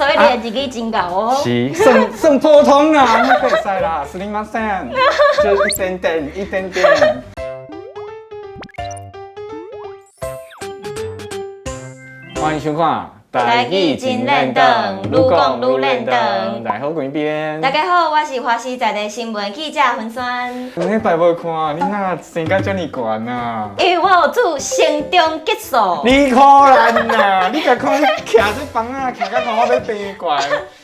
所以你的日语真高哦。是，算普通啦，那可以使啦，すみません，就一点点，一点点。欢迎收看。台语真练长，愈讲愈练长。大家好，贵边。大家好，我是华视在地新闻记者云酸。上礼拜无看，你哪身高这么悬啊？因为我有做升中激素。你可怜呐！你甲看你徛在房仔，徛到看我要病怪。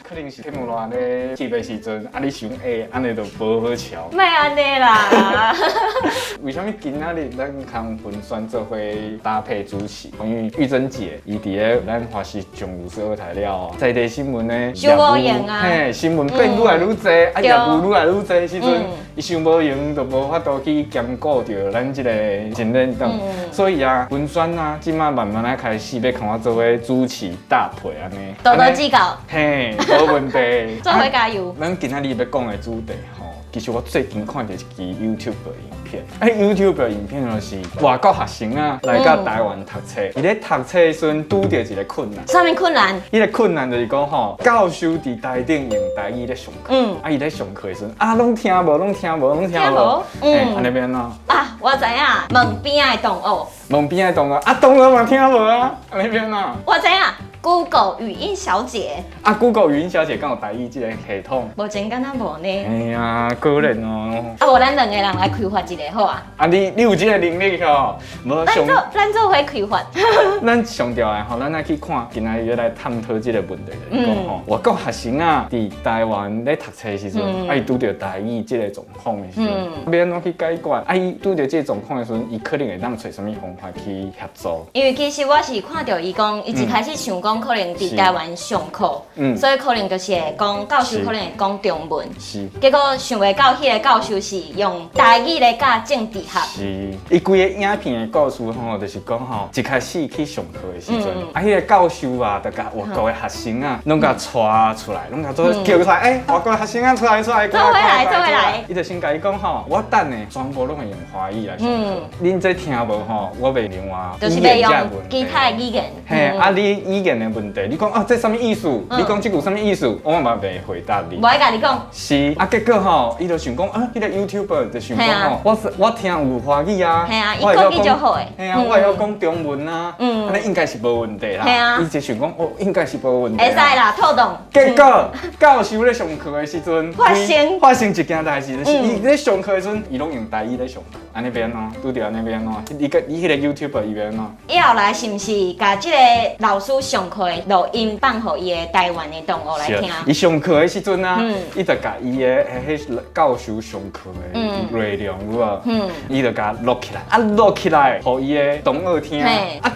可能是天母热咧翕的时阵，你想安尼就无好笑。莫安尼啦！为什么今仔日咱康云酸做伙搭配主持？关于玉珍姐，伊伫咧咱华视上午12台了，在地新闻呢，想无用啊！嘿，新闻变愈来愈多，业务愈来愈多时阵，伊想无用，就无法度去兼顾着咱即个真练长。所以啊，云酸啊，即马慢慢来开始要看我做伙主持搭配安尼。多多指教。嘿。无问题，做伙加油。咱今仔日要讲的主题吼，其实我最近看到一支 YouTube 的影片。YouTube 的影片就是外国学生啊来到台湾读册，伊咧读册的时阵拄到一个困难。啥物困难？伊个困难就是讲吼，教授伫台顶用台语咧上课，伊咧上课的时阵拢听无，拢听无，安尼变喏。啊，我知影，门边的同学。门边的同学同学嘛听无啊，安尼变喏。我知影。Google 语音小姐Google 语音小姐敢有台语这个系统？目前敢若无呢。哎呀，可怜哦。无咱两个人来开发一个好啊。你有这个能力吼？无咱做伙开发。咱上吊的吼，咱来去看，今仔日要来探讨这个问题就是讲吼，外国学生啊，伫台湾咧读册的时阵，伊拄到台语这个状况的时阵，要安怎去解决？伊拄到这个状况的时阵，伊可能会当找什么方法去协助？因为其实我是看到伊讲，伊一开始想讲。可能伫台湾上课，所以可能就是会讲教授可能会讲中文，结果想袂到迄个教授是用台语来教政治学。是，伊规个影片的故事吼，就是讲吼，一开始去上课的时阵，迄个教授啊，就甲外国的学生啊，拢甲带出来，拢甲做叫出来，外国的学生啊，出来，做回来，伊就先甲伊讲吼，我等的全部拢会用华语来上课，恁这听无吼，我袂另外就是袂用其他的语言。嘿，你语言的问题，你讲这什么意思？你讲这句什么意思？我嘛袂回答你。无爱甲你讲。是结果吼，伊就想讲迄个 YouTuber 就想讲吼，我听有华语啊，伊国语就好诶。嘿我会晓讲中文啊，安尼应该是无问题啦。伊就想讲应该是无问题。会使啦，透动。结果教授咧上课的时阵，发生一件代志，就是伊咧上课的时阵，伊拢用台语咧上课，安尼变喏，拄着安尼变喏。伊迄个 YouTuber 伊变喏。以后来是毋是甲即个老师上课的录音放互伊的台湾的同学来听？伊上课的时阵啊，伊就甲伊的迄教授上课的内容有无？伊就甲录起来，录起来，互伊的同学听。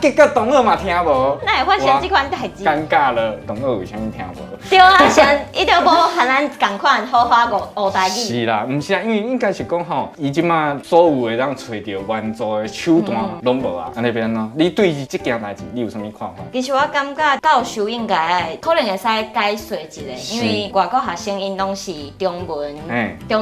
结果同学嘛听无。那会发生这款代志？尴尬了，同学为什么听无？对啊，像伊就无和咱共款好好学台语。是啦，毋是啊，因为应该是讲吼，伊即马所有的咱找到援助的手段拢无啊，安尼变喏。你对这件代志，你有啥物看法？其实我感觉教授应该可能会使解说一下，因为外国学生因拢是中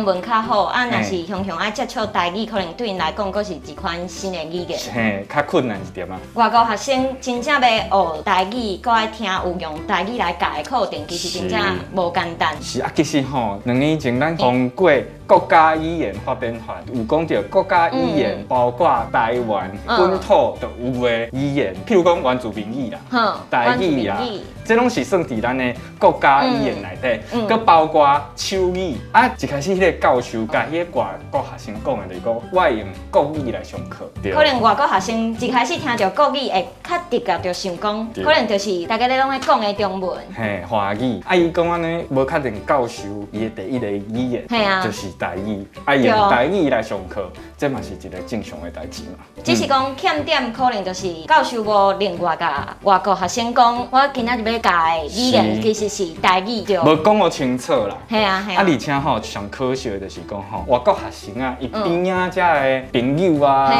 文较好，若是常常爱接触台语，可能对因来讲，佫是一款新的语言。嘿，较困难一点啊。外国学生真正要学台语，佫爱听有用台语来教的课程，其实真正无简单。是啊，其实吼，2年前咱通过国家语言发展法，有讲到国家语言包括台湾本土的有的语言，譬如讲原住民语啦、台语啊，这拢是算伫咱的国家语言内底，佮包括手语。一开始迄个教授甲迄个外国学生讲的就是讲，我用国语来上课。可能外国学生一开始听到国语会较直觉就想讲，可能就是大家咧拢在讲的中文。嘿，华语。伊讲安尼，无确定教授伊的第一个语言就是台语，用台语来上课，这嘛是一个正常的代志嘛。只是讲欠点，可能就是教授无另外甲外国学生讲，我今仔日要教的语言其实是台语，对。无讲我清楚啦。系啊。而且吼，上可惜的就是讲吼，外国学生啊，伊边仔遮的朋友啊、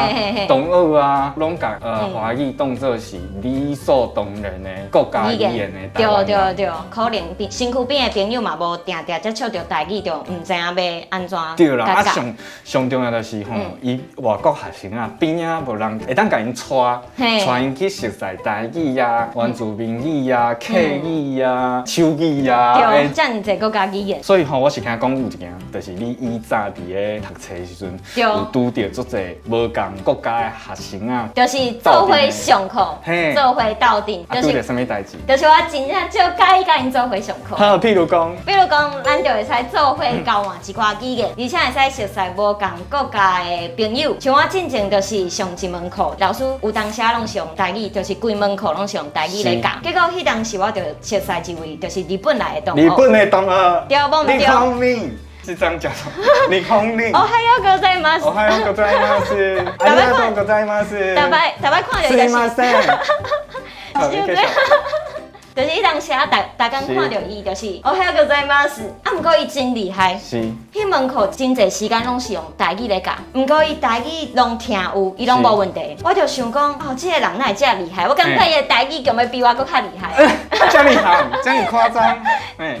同学啊，拢甲华语当作是理所当然的国家语言的。对，可能身躯边的朋友嘛无定接触到台语，就唔知影要安怎。对啦，上重要就是吼，伊外国学生啊，边仔无人会当甲因带因去熟悉台语啊、原住民语啊、客客语啊、手语啊，对，这样侪国家语言。所以吼，我是听讲有一件，就是你以早伫咧读册的时阵，有拄到足侪无共国家的学生啊，就是做伙上课，做伙斗阵，就是做什么代志？就是我真正就介意甲因做伙上课。好，譬如讲，咱就会使做伙交换一寡语言，而且会使熟悉无共国家的朋友。像我进前就是上一门课，老师有当时拢是用台语，就是规门课拢是用台语来教。结果迄当时我就熟悉一位，就是日本来的同学。日本的同学，对不？你聪明。是这样讲的，你聪明。おはようございます。おはようございます。ありがとうございます。大摆看到就是。すいません。就是伊当时大家看到伊就是おはようございます。啊，不过伊真厉害。是。迄门课真侪时间拢是用台语来教，不过伊台语拢听有，伊拢无问题。我就想讲，哦，这个人哪会这厉害？我感觉伊的台语根本比我搁较厉害。这厉害，这么夸张？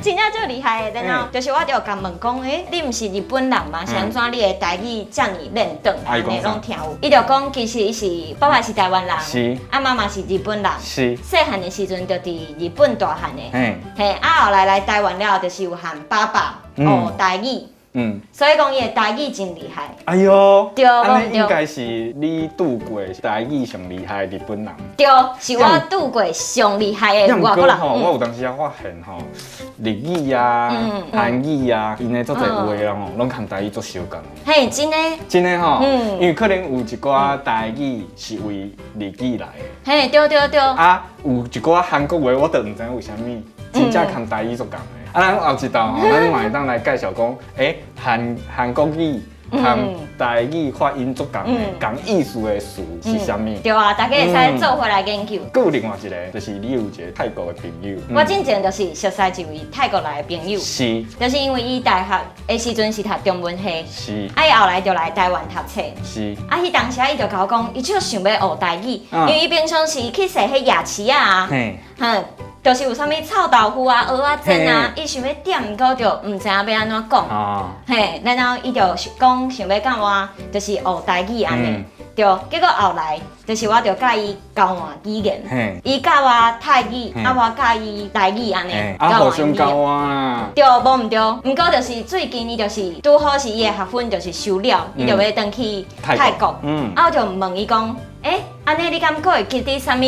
真正就厉害的，然后就是我就甲问讲，你毋是日本人吗？是安怎你的台语这么练转来，拢听有？伊就讲，其实伊是爸爸是台湾人，是，啊妈妈是日本人，是。细汉的时阵就伫日本大汉的，嘿，啊后来台湾了，就是有喊爸爸学台语。所以讲伊的台语真厉害。哎呦，对，安尼应该是你拄过台语上厉害的日本人。对，是我拄过上厉害的外国人。我有当时啊发现吼，日语啊、韩语啊，因的足侪有的人吼，拢含台语做相共。嘿，真的。真的吼，因为可能有一寡台语是为日语来的。嘿，对。啊，有一寡韩国话，我都唔知为虾米，真正含台语做共的。啊，咱后一道吼，咱嘛会当来介绍讲，韩国语和台语发音足共的，共意思的词是啥物？对啊，大家会使做回来研究。佮有另外一个，就是你有一个泰国的朋友。我之前就是熟悉一位泰国来的朋友，是，就是因为伊大学的时阵是读中文系，是，啊伊后来就来台湾读册，是，啊伊当时伊就甲我讲，伊就想要学台语，因为伊平常时去踅迄夜市啊，就是有啥物臭豆腐啊、蚵仔煎啊，伊想要点，毋过就毋知影要安怎讲。嘿，然后伊就讲想要教我，就是学台语安尼。对，结果后来就是我就甲伊交换语言，伊教我泰语，啊我教伊台语安尼。互相教我啦。对，无毋对，毋过就是最近伊就是拄好是伊的学分就是收了，伊就要登去泰国。啊我就问伊讲。安尼你敢佫会记得啥物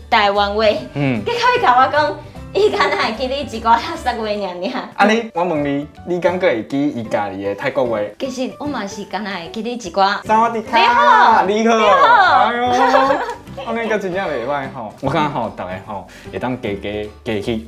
台湾话？结果伊甲我讲，伊敢若会记得一寡特色话尔。安尼，我问你，你敢佫会记伊家己的泰国话？其实我嘛是敢若会记得一寡。萨瓦迪卡，你好，哎呦，安尼个真正袂歹吼。我感觉吼，大家吼会当加去学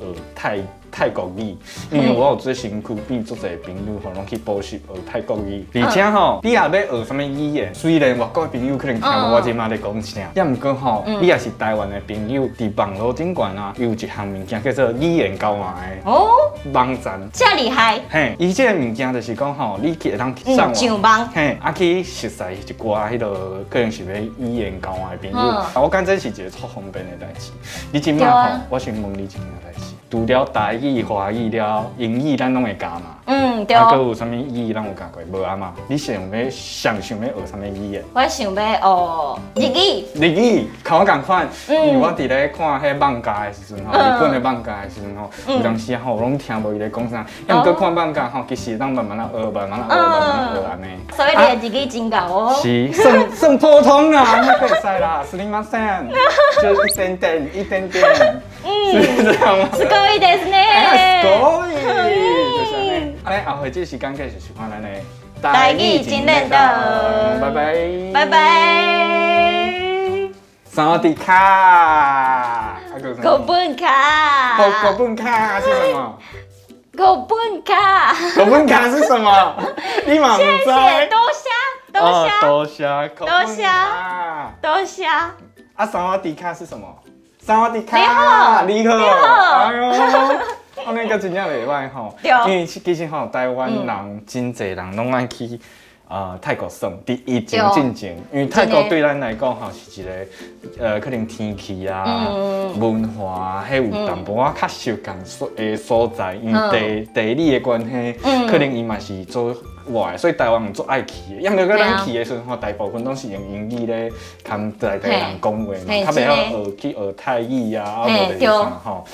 泰国语，因为我有做身躯边足侪朋友吼，拢去补习学泰国语。而且吼，你也要学什么语言？虽然外国的朋友可能听无我即马咧讲啥，也毋过吼，你也是台湾的朋友，伫网络顶悬啊，有一项物件叫做语言交换的网站。这厉害！嘿，伊这个物件就是讲吼，你会当上网，嘿，去熟悉一寡迄个可能是要语言交换的朋友。我感觉这是一个足方便的代志。你即马吼，我想问你一件代志，除了台语、华语了，英语咱拢会教嘛？对。啊，佮有啥物语言咱有教过？无啊嘛？你想要学啥物语言？我想要学日语。日语，跟我共款。因为我伫咧看迄放假的时阵吼，日本的放假的时阵吼，有当时吼拢听无伊咧讲啥，要毋过看放假吼，其实咱慢慢啊学，慢慢啊学安尼。所以你的日语真够哦。是，算普通啦，那可以使啦，すみません，就一点点。是这样吗？すごいですね。すごい，就是安尼。安尼后回这时间继续喜欢咱的台语真练的，拜拜，拜拜。萨瓦迪卡，狗本卡，狗本卡是什么？狗本卡，狗本卡是什么？你嘛不知？谢谢，多虾。啊，萨瓦迪卡是什么？萨瓦迪卡，你好，哎呦，安尼个真正袂歹吼。因为其实吼，台湾人真侪人拢爱去泰国算伫疫情进前，因为泰国对咱来讲吼是一个可能天气啊、文化迄有淡薄仔较受共的所在，因为地理的关系，可能伊嘛是做外，所以台湾人做爱去的。要么个咱去的时候，大部分都是用英语咧，跟在地人讲话嘛，较袂晓学泰语啊，啊无就是啥吼。